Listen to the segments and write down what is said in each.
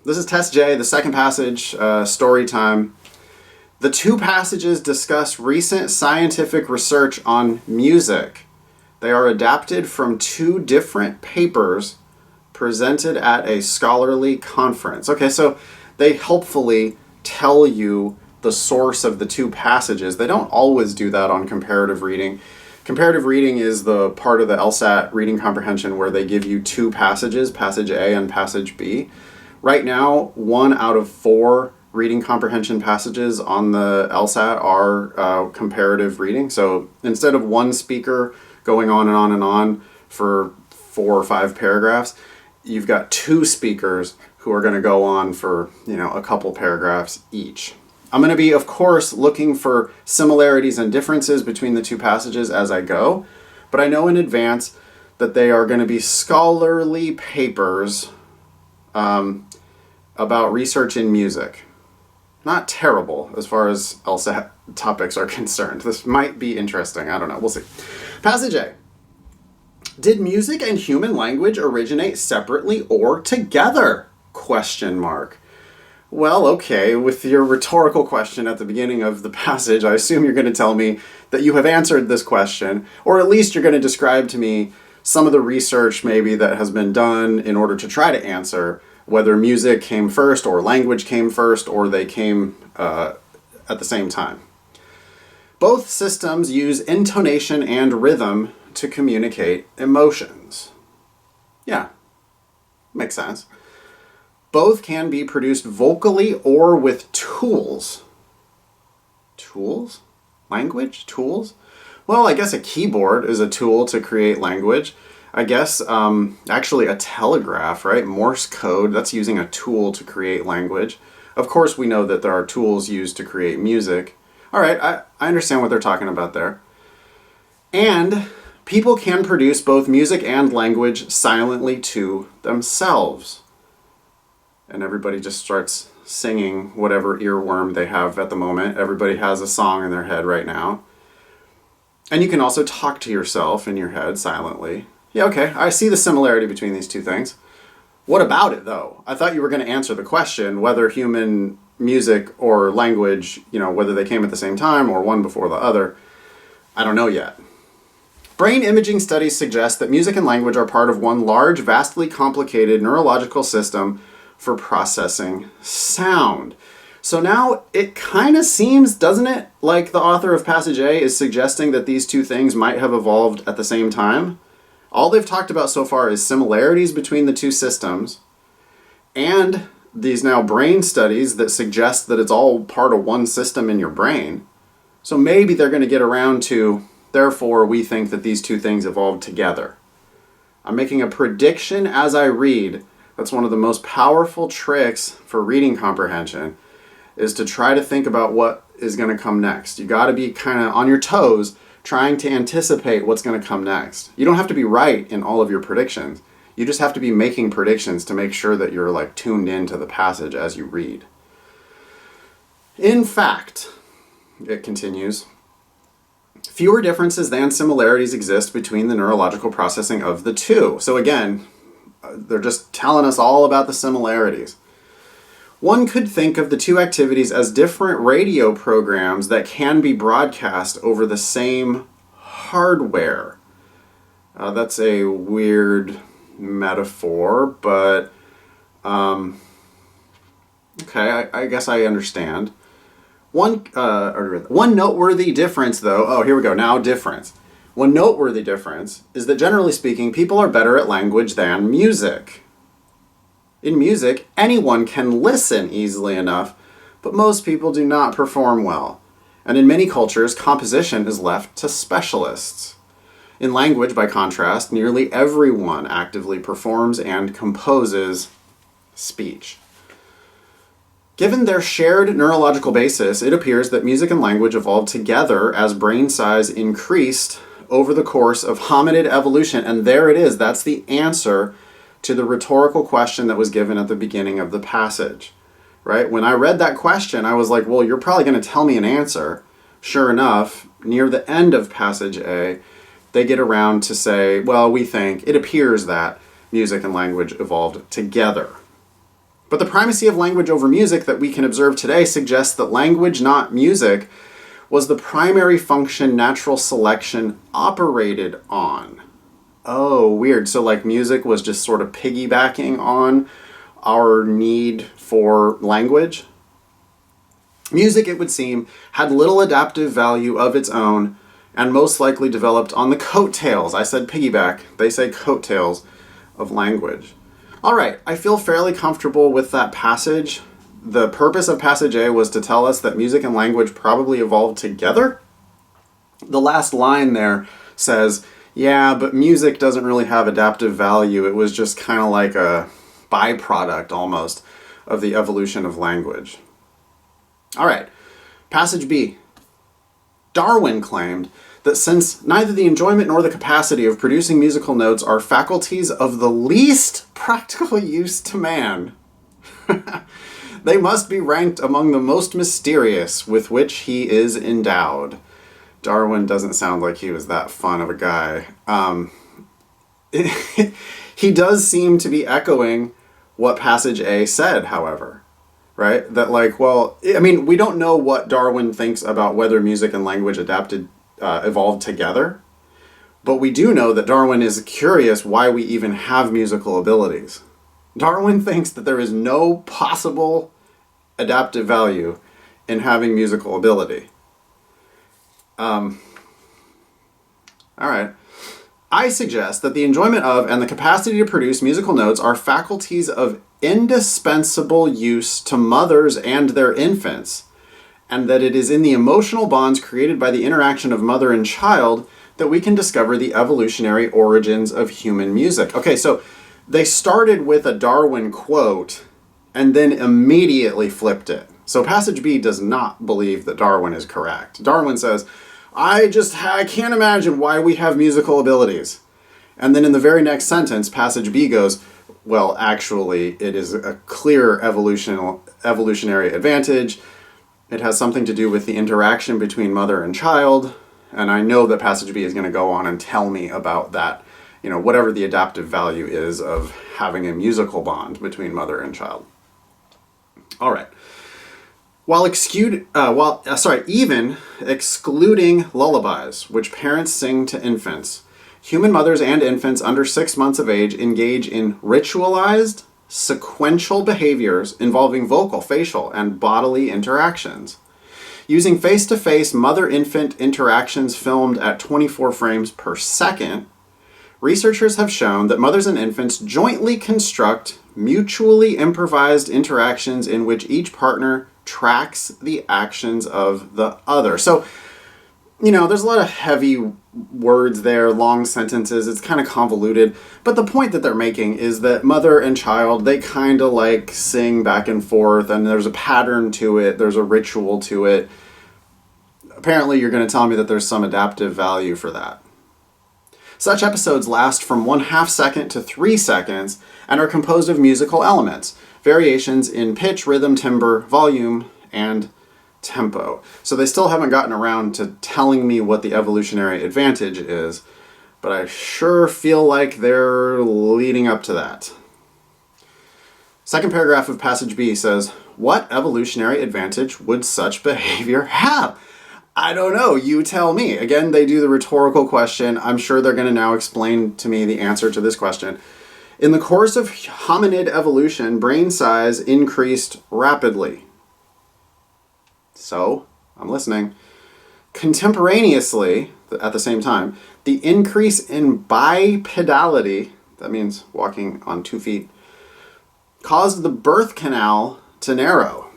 This is Test J, the second passage, story time. The two passages discuss recent scientific research on music. They are adapted from two different papers presented at a scholarly conference. Okay, so they helpfully tell you the source of the two passages. They don't always do that on comparative reading. Comparative reading is the part of the LSAT reading comprehension where they give you two passages, passage A and passage B. Right now, 1 out of 4 reading comprehension passages on the LSAT are comparative reading. So instead of one speaker going on and on and on for 4 or 5 paragraphs, you've got 2 speakers who are going to go on for, a couple paragraphs each. I'm going to be, of course, looking for similarities and differences between the two passages as I go, but I know in advance that they are going to be scholarly papers about research in music. Not terrible as far as LSAT topics are concerned. This might be interesting. I don't know. We'll see. Passage A. Did music and human language originate separately or together? ? Well, okay, with your rhetorical question at the beginning of the passage, I assume you're going to tell me that you have answered this question, or at least you're going to describe to me some of the research maybe that has been done in order to try to answer whether music came first or language came first or they came at the same time. Both systems use intonation and rhythm to communicate emotions. Yeah, makes sense. Both can be produced vocally or with tools. Tools? Language? Tools? Well, I guess a keyboard is a tool to create language. I guess actually a telegraph, right? Morse code, that's using a tool to create language. Of course, we know that there are tools used to create music. All right, I understand what they're talking about there. And people can produce both music and language silently to themselves. And everybody just starts singing whatever earworm they have at the moment. Everybody has a song in their head right now. And you can also talk to yourself in your head silently. Yeah, okay, I see the similarity between these two things. What about it, though? I thought you were going to answer the question whether human music or language, whether they came at the same time or one before the other. I don't know yet. Brain imaging studies suggest that music and language are part of one large, vastly complicated neurological system for processing sound. So now it kind of seems, doesn't it, like the author of Passage A is suggesting that these two things might have evolved at the same time? All they've talked about so far is similarities between the two systems and these now brain studies that suggest that it's all part of one system in your brain. So maybe they're going to get around to, therefore, we think that these two things evolved together. I'm making a prediction as I read. That's one of the most powerful tricks for reading comprehension, is to try to think about what is going to come next. You got to be kind of on your toes, trying to anticipate what's going to come next. You don't have to be right in all of your predictions. You just have to be making predictions to make sure that you're tuned into the passage as you read. In fact, it continues, fewer differences than similarities exist between the neurological processing of the two. So again, they're just telling us all about the similarities. One could think of the two activities as different radio programs that can be broadcast over the same hardware. That's a weird metaphor, but okay, I guess I understand. One noteworthy difference, though, here we go, now difference. One noteworthy difference is that generally speaking, people are better at language than music. In music, anyone can listen easily enough, but most people do not perform well. And in many cultures, composition is left to specialists. In language, by contrast, nearly everyone actively performs and composes speech. Given their shared neurological basis, it appears that music and language evolved together as brain size increased over the course of hominid evolution. And there it is. That's the answer to the rhetorical question that was given at the beginning of the passage, right? When I read that question, I was like, well, you're probably going to tell me an answer. Sure enough, near the end of passage A, they get around to say, well, we think, it appears that music and language evolved together. But the primacy of language over music that we can observe today suggests that language, not music, was the primary function natural selection operated on. Oh, weird. So like music was just sort of piggybacking on our need for language? Music, it would seem, had little adaptive value of its own and most likely developed on the coattails. I said piggyback. They say coattails of language. All right, I feel fairly comfortable with that passage. The purpose of passage A was to tell us that music and language probably evolved together. The last line there says, yeah, but music doesn't really have adaptive value. It was just kind of like a byproduct almost of the evolution of language. All right, passage B. Darwin claimed that since neither the enjoyment nor the capacity of producing musical notes are faculties of the least practical use to man, they must be ranked among the most mysterious with which he is endowed. Darwin doesn't sound like he was that fun of a guy. He does seem to be echoing what passage A said, however, right? That like, well, I mean, we don't know what Darwin thinks about whether music and language evolved together, but we do know that Darwin is curious why we even have musical abilities. Darwin thinks that there is no possible adaptive value in having musical ability. All right. I suggest that the enjoyment of and the capacity to produce musical notes are faculties of indispensable use to mothers and their infants, and that it is in the emotional bonds created by the interaction of mother and child that we can discover the evolutionary origins of human music. Okay, so they started with a Darwin quote and then immediately flipped it. So passage B does not believe that Darwin is correct. Darwin says, I can't imagine why we have musical abilities. And then in the very next sentence, passage B goes, well, actually, it is a clear evolutionary advantage. It has something to do with the interaction between mother and child. And I know that passage B is going to go on and tell me about that, whatever the adaptive value is of having a musical bond between mother and child. All right. Even excluding lullabies, which parents sing to infants, human mothers and infants under 6 months of age engage in ritualized, sequential behaviors involving vocal, facial, and bodily interactions. Using face-to-face mother-infant interactions filmed at 24 frames per second, researchers have shown that mothers and infants jointly construct mutually improvised interactions in which each partner tracks the actions of the other. So, there's a lot of heavy words there, long sentences. It's kind of convoluted. But the point that they're making is that mother and child, they kind of like sing back and forth, and there's a pattern to it. There's a ritual to it. Apparently, you're going to tell me that there's some adaptive value for that. Such episodes last from 1/2 second to 3 seconds and are composed of musical elements, variations in pitch, rhythm, timbre, volume, and tempo. So they still haven't gotten around to telling me what the evolutionary advantage is, but I sure feel like they're leading up to that. Second paragraph of passage B says, what evolutionary advantage would such behavior have? I don't know. You tell me. Again, they do the rhetorical question. I'm sure they're going to now explain to me the answer to this question. In the course of hominid evolution, brain size increased rapidly. So, I'm listening. Contemporaneously, at the same time, the increase in bipedality, that means walking on 2 feet, caused the birth canal to narrow.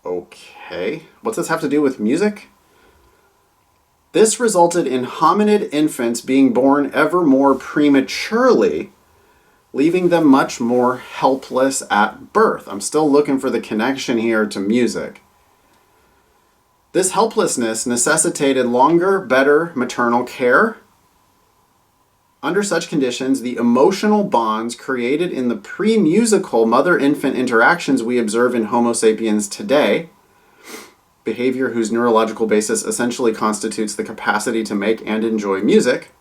Okay, what's this have to do with music? This resulted in hominid infants being born ever more prematurely, leaving them much more helpless at birth. I'm still looking for the connection here to music. This helplessness necessitated longer, better maternal care. Under such conditions, the emotional bonds created in the pre-musical mother-infant interactions we observe in Homo sapiens today, behavior whose neurological basis essentially constitutes the capacity to make and enjoy music,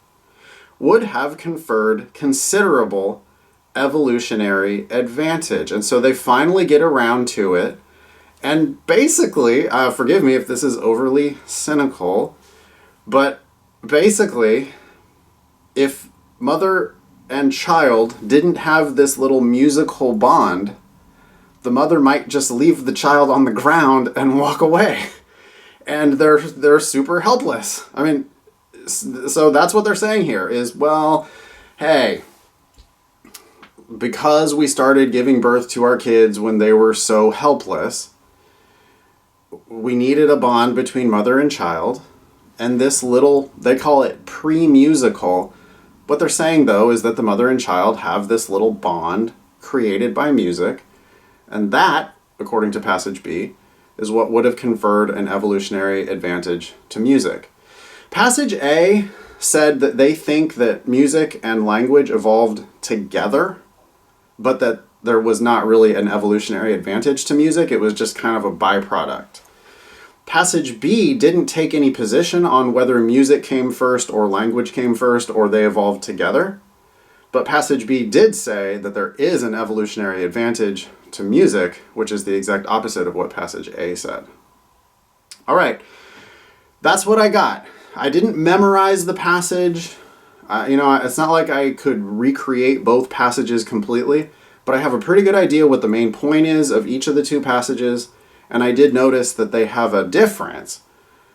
would have conferred considerable evolutionary advantage. And so they finally get around to it. And basically, forgive me if this is overly cynical, but basically, if mother and child didn't have this little musical bond, the mother might just leave the child on the ground and walk away. And they're super helpless. I mean, so that's what they're saying here is, well, hey, because we started giving birth to our kids when they were so helpless, we needed a bond between mother and child. And this little, they call it pre-musical. What they're saying, though, is that the mother and child have this little bond created by music. And that, according to passage B, is what would have conferred an evolutionary advantage to music. Passage A said that they think that music and language evolved together, but that there was not really an evolutionary advantage to music. It was just kind of a byproduct. Passage B didn't take any position on whether music came first or language came first or they evolved together. But passage B did say that there is an evolutionary advantage to music, which is the exact opposite of what passage A said. All right, that's what I got. I didn't memorize the passage. It's not like I could recreate both passages completely, but I have a pretty good idea what the main point is of each of the two passages, and I did notice that they have a difference.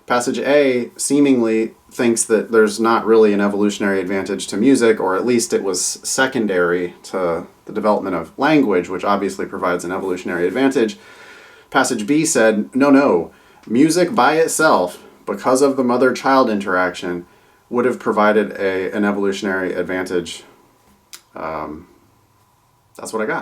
Passage A seemingly thinks that there's not really an evolutionary advantage to music, or at least it was secondary to the development of language, which obviously provides an evolutionary advantage. Passage B said, no, music by itself, because of the mother-child interaction, would have provided an evolutionary advantage. That's what I got.